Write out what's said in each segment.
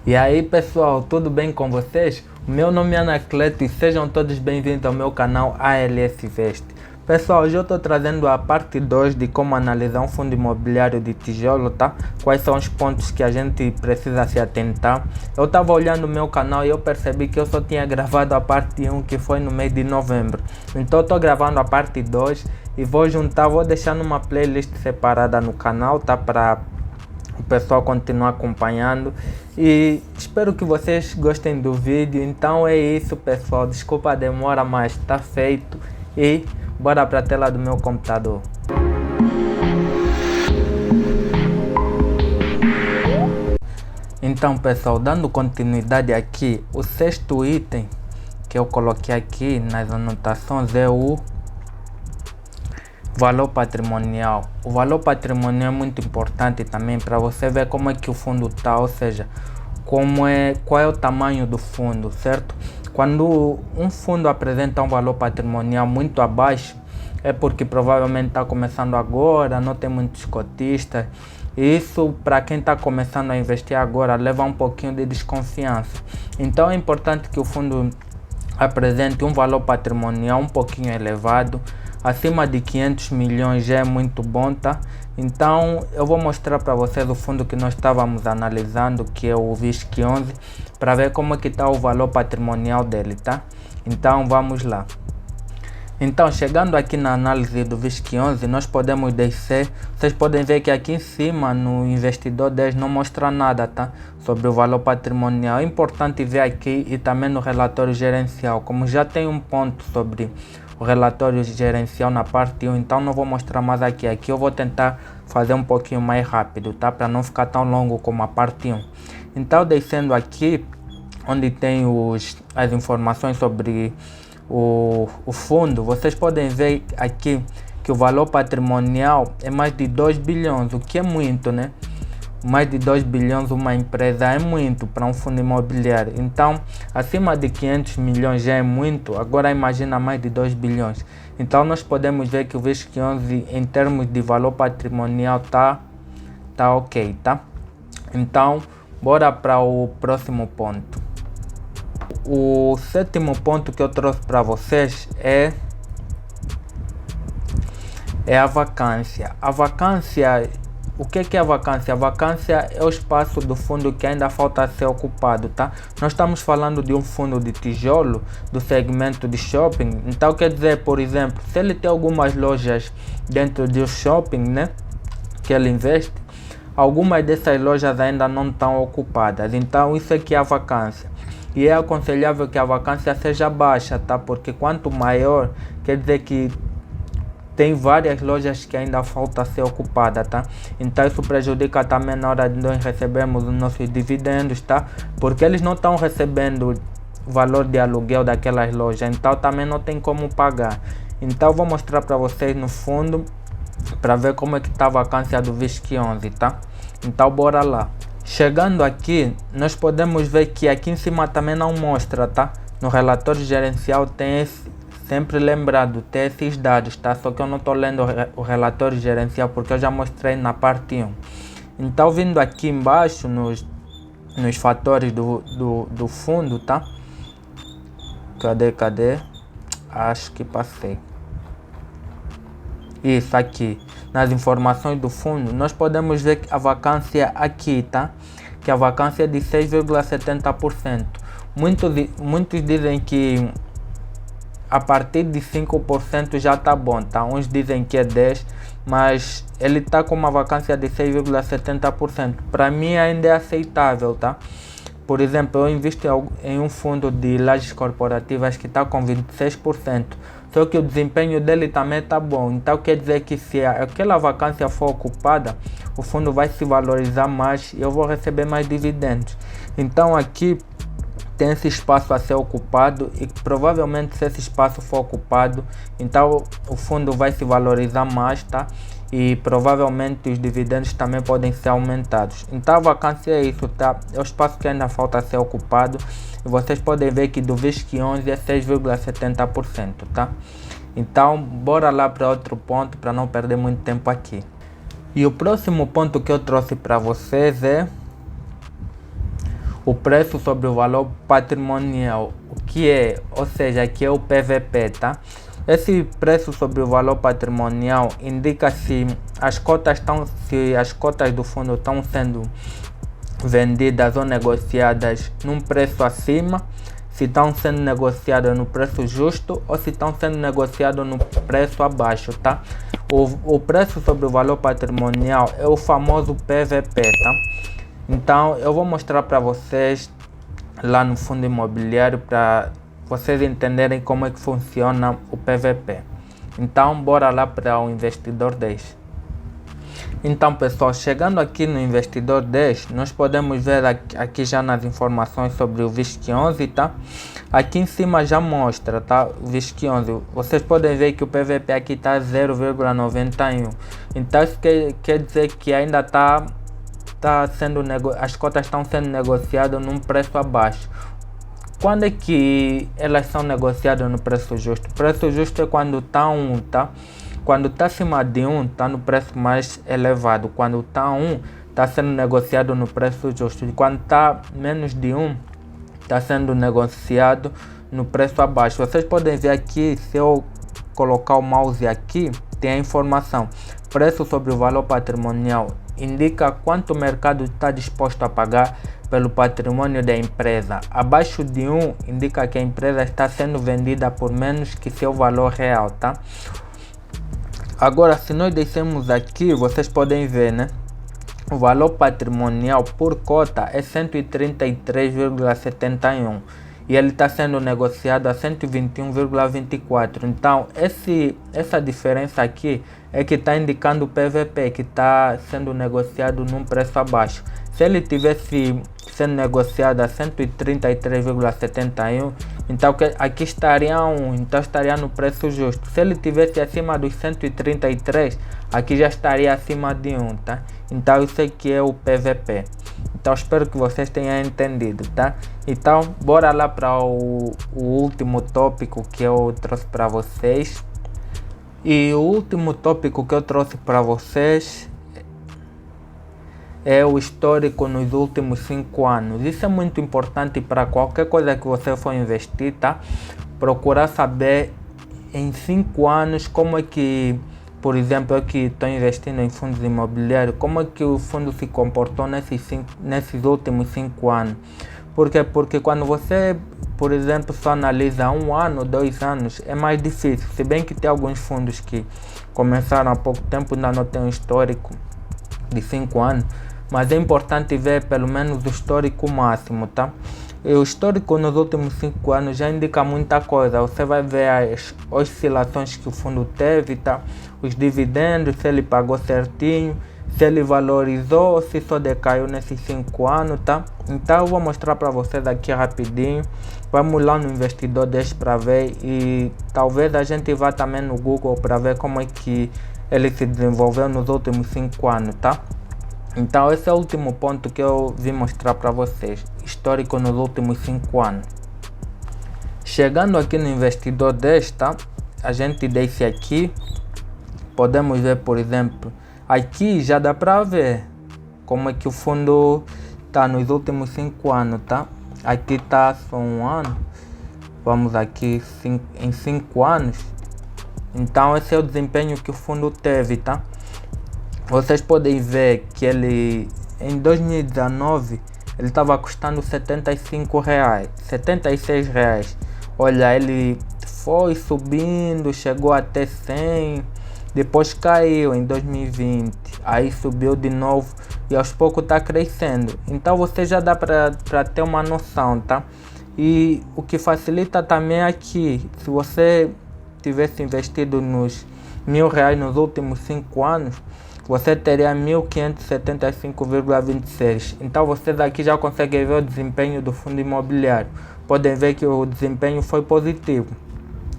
E aí pessoal, tudo bem com vocês? O meu nome é Anacleto e sejam todos bem-vindos ao meu canal ALS Invest. Pessoal, hoje eu estou trazendo a parte 2 de como analisar um fundo imobiliário de tijolo, tá? Quais são os pontos que a gente precisa se atentar. Eu estava olhando o meu canal e eu percebi que eu só tinha gravado a parte 1, que foi no mês de novembro. Então eu estou gravando a parte 2 e vou deixar numa playlist separada no canal, tá? Para o pessoal continuar acompanhando e espero que vocês gostem do vídeo. Então é isso pessoal, desculpa a demora, mas tá feito e bora para a tela do meu computador. Então pessoal, dando continuidade aqui, o sexto item que eu coloquei aqui nas anotações é o valor patrimonial. O valor patrimonial é muito importante também para você ver como é que o fundo está, ou seja, qual é o tamanho do fundo, certo? Quando um fundo apresenta um valor patrimonial muito abaixo, é porque provavelmente está começando agora, não tem muitos cotistas. E isso, para quem está começando a investir agora, leva um pouquinho de desconfiança. Então é importante que o fundo apresente um valor patrimonial um pouquinho elevado. Acima de 500 milhões já é muito bom, tá? Então eu vou mostrar para vocês o fundo que nós estávamos analisando, que é o VISC11, para ver como é que está o valor patrimonial dele, tá? Então vamos lá. Então, chegando aqui na análise do VISC11, nós podemos descer. Vocês podem ver que aqui em cima no investidor 10 não mostra nada, tá? Sobre o valor patrimonial. É importante ver aqui e também no relatório gerencial. Como já tem um ponto sobre o relatório gerencial na parte 1, então não vou mostrar mais aqui. Aqui eu vou tentar fazer um pouquinho mais rápido, tá? Para não ficar tão longo como a parte 1. Então, descendo aqui, onde tem as informações sobre o fundo, vocês podem ver aqui que o valor patrimonial é mais de 2 bilhões, o que é muito, né? Mais de 2 bilhões uma empresa é muito para um fundo imobiliário. Então, acima de 500 milhões já é muito, agora imagina mais de 2 bilhões. Então, nós podemos ver que o VISC11 em termos de valor patrimonial tá ok, tá? Então, bora para o próximo ponto. O sétimo ponto que eu trouxe para vocês é a vacância. A vacância, o que é a vacância? A vacância é o espaço do fundo que ainda falta ser ocupado, tá? Nós estamos falando de um fundo de tijolo do segmento de shopping. Então quer dizer, por exemplo, se ele tem algumas lojas dentro do shopping, né, que ele investe, algumas dessas lojas ainda não estão ocupadas. Então isso aqui é a vacância. E é aconselhável que a vacância seja baixa, tá? Porque quanto maior, quer dizer que tem várias lojas que ainda falta ser ocupada, tá? Então isso prejudica também na hora de nós recebermos os nossos dividendos, tá? Porque eles não estão recebendo o valor de aluguel daquelas lojas, então também não tem como pagar. Então vou mostrar para vocês no fundo para ver como é que tá a vacância do VISC11, tá? Então bora lá. Chegando aqui, nós podemos ver que aqui em cima também não mostra, tá? No relatório gerencial tem sempre lembrado, tem esses dados, tá? Só que eu não estou lendo o relatório gerencial porque eu já mostrei na parte 1. Então, vindo aqui embaixo nos fatores do fundo, tá? Cadê? Acho que passei. Isso aqui, nas informações do fundo, nós podemos ver que a vacância aqui, tá? Que a vacância é de 6,70%. Muitos dizem que a partir de 5% já tá bom, tá? Uns dizem que é 10%, mas ele tá com uma vacância de 6,70%. Para mim ainda é aceitável, tá? Por exemplo, eu invisto em um fundo de lajes corporativas que está com 26%. Só que o desempenho dele também está bom. Então quer dizer que se aquela vacância for ocupada, o fundo vai se valorizar mais e eu vou receber mais dividendos. Então aqui tem esse espaço a ser ocupado e provavelmente se esse espaço for ocupado, então o fundo vai se valorizar mais, tá? E provavelmente os dividendos também podem ser aumentados. Então a vacância é isso, tá? É o espaço que ainda falta ser ocupado. E vocês podem ver que do VISC11 é 6,70%, tá? Então bora lá para outro ponto para não perder muito tempo aqui. E o próximo ponto que eu trouxe para vocês é o preço sobre o valor patrimonial, o que é, ou seja, que é o PVP, tá? Esse preço sobre o valor patrimonial indica se as cotas do fundo estão sendo vendidas ou negociadas num preço acima, se estão sendo negociadas no preço justo ou se estão sendo negociadas no preço abaixo, tá? O preço sobre o valor patrimonial é o famoso PVP, tá? Então eu vou mostrar para vocês lá no fundo imobiliário para vocês entenderem como é que funciona o PVP. Então bora lá para o investidor 10. Então pessoal, chegando aqui no investidor 10, nós podemos ver aqui já nas informações sobre o VISC11, tá? Aqui em cima já mostra, tá? O VISC11, vocês podem ver que o PVP aqui está 0,91. Então isso quer dizer que ainda as cotas estão sendo negociadas num preço abaixo. Quando é que elas são negociadas no preço justo? O preço justo é quando está 1, tá? Quando está acima de 1, está no preço mais elevado. Quando está 1, está sendo negociado no preço justo. E quando está menos de 1, está sendo negociado no preço abaixo. Vocês podem ver aqui, se eu colocar o mouse aqui, tem a informação. Preço sobre o valor patrimonial indica quanto o mercado está disposto a pagar pelo patrimônio da empresa. Abaixo de 1 indica que a empresa está sendo vendida por menos que seu valor real, tá? Agora, se nós descemos aqui, vocês podem ver, né? O valor patrimonial por cota é 133,71 e ele está sendo negociado a 121,24. Então, essa diferença aqui é que está indicando o PVP, que está sendo negociado num preço abaixo. Se ele tivesse sendo negociado a 133,71, então aqui estaria 1, então estaria no preço justo. Se ele tivesse acima dos 133, aqui já estaria acima de 1, tá? Então isso aqui é o PVP. Então espero que vocês tenham entendido, tá? Então bora lá para o último tópico que eu trouxe para vocês. E o último tópico que eu trouxe para vocês é o histórico nos últimos 5 anos. Isso é muito importante para qualquer coisa que você for investir, tá? Procurar saber em 5 anos como é que, por exemplo, eu que estou investindo em fundos imobiliários, como é que o fundo se comportou nesses últimos 5 anos. Por quê? Porque quando você, por exemplo, só analisa 1 ano, 2 anos, é mais difícil. Se bem que tem alguns fundos que começaram há pouco tempo, ainda não tem um histórico de 5 anos, mas é importante ver pelo menos o histórico máximo, tá? E o histórico nos últimos 5 anos já indica muita coisa. Você vai ver as oscilações que o fundo teve, tá? Os dividendos, se ele pagou certinho, se ele valorizou ou se só decaiu nesses 5 anos, tá? Então eu vou mostrar para vocês aqui rapidinho. Vamos lá no investidor 10 para ver, e talvez a gente vá também no Google para ver como é que ele se desenvolveu nos últimos 5 anos, tá? Então esse é o último ponto que eu vim mostrar para vocês, histórico nos últimos 5 anos. Chegando aqui no investidor 10, tá? A gente desce aqui, podemos ver, por exemplo, aqui já dá para ver como é que o fundo tá nos últimos 5 anos, tá? Aqui tá só 1 ano, vamos aqui em 5 anos. Então esse é o desempenho que o fundo teve, tá? Vocês podem ver que ele em 2019 ele estava custando R$75, R$76. Olha, ele foi subindo, chegou até 100, depois caiu em 2020, aí subiu de novo e aos poucos está crescendo. Então você já dá para ter uma noção, tá? E o que facilita também aqui, se você tivesse investido nos R$1.000 nos últimos 5 anos, você teria 1.575,26. Então vocês aqui já conseguem ver o desempenho do fundo imobiliário. Podem ver que o desempenho foi positivo.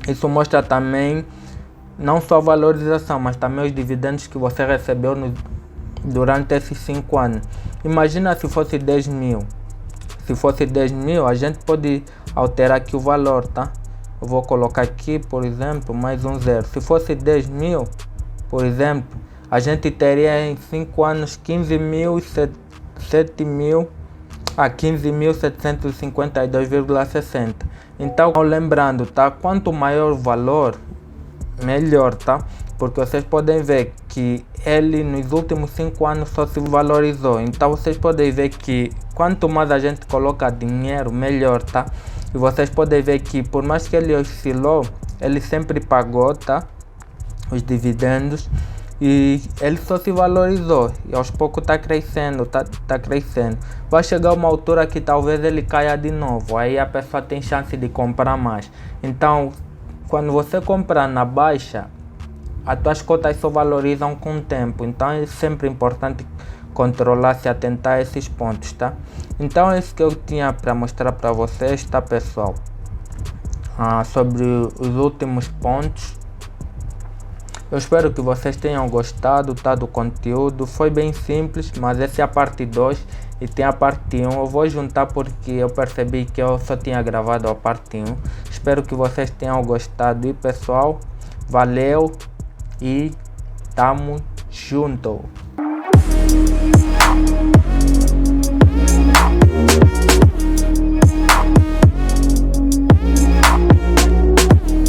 Isso mostra também não só a valorização, mas também os dividendos que você recebeu durante esses 5 anos. Imagina se fosse 10 mil. Se fosse 10 mil, a gente pode alterar aqui o valor, tá? Eu vou colocar aqui, por exemplo, mais um zero. Se fosse 10 mil, por exemplo, a gente teria em 5 anos 15 mil, 7 mil, a 15.752,60. Então, lembrando, tá? Quanto maior o valor, melhor, tá? Porque vocês podem ver que ele nos últimos 5 anos só se valorizou. Então vocês podem ver que quanto mais a gente coloca dinheiro, melhor, tá? E vocês podem ver que por mais que ele oscilou, ele sempre pagou, tá? Os dividendos. E ele só se valorizou e aos poucos tá crescendo, tá crescendo. Vai chegar uma altura que talvez ele caia de novo, aí a pessoa tem chance de comprar mais. Então, quando você comprar na baixa, as tuas cotas só valorizam com o tempo. Então é sempre importante controlar, se atentar a esses pontos, tá? Então é isso que eu tinha para mostrar para vocês, tá, pessoal? Sobre os últimos pontos. Eu espero que vocês tenham gostado, tá, do conteúdo. Foi bem simples, mas essa é a parte 2 e tem a parte 1. Eu vou juntar porque eu percebi que eu só tinha gravado a parte 1. Espero que vocês tenham gostado e, pessoal, valeu e tamo junto.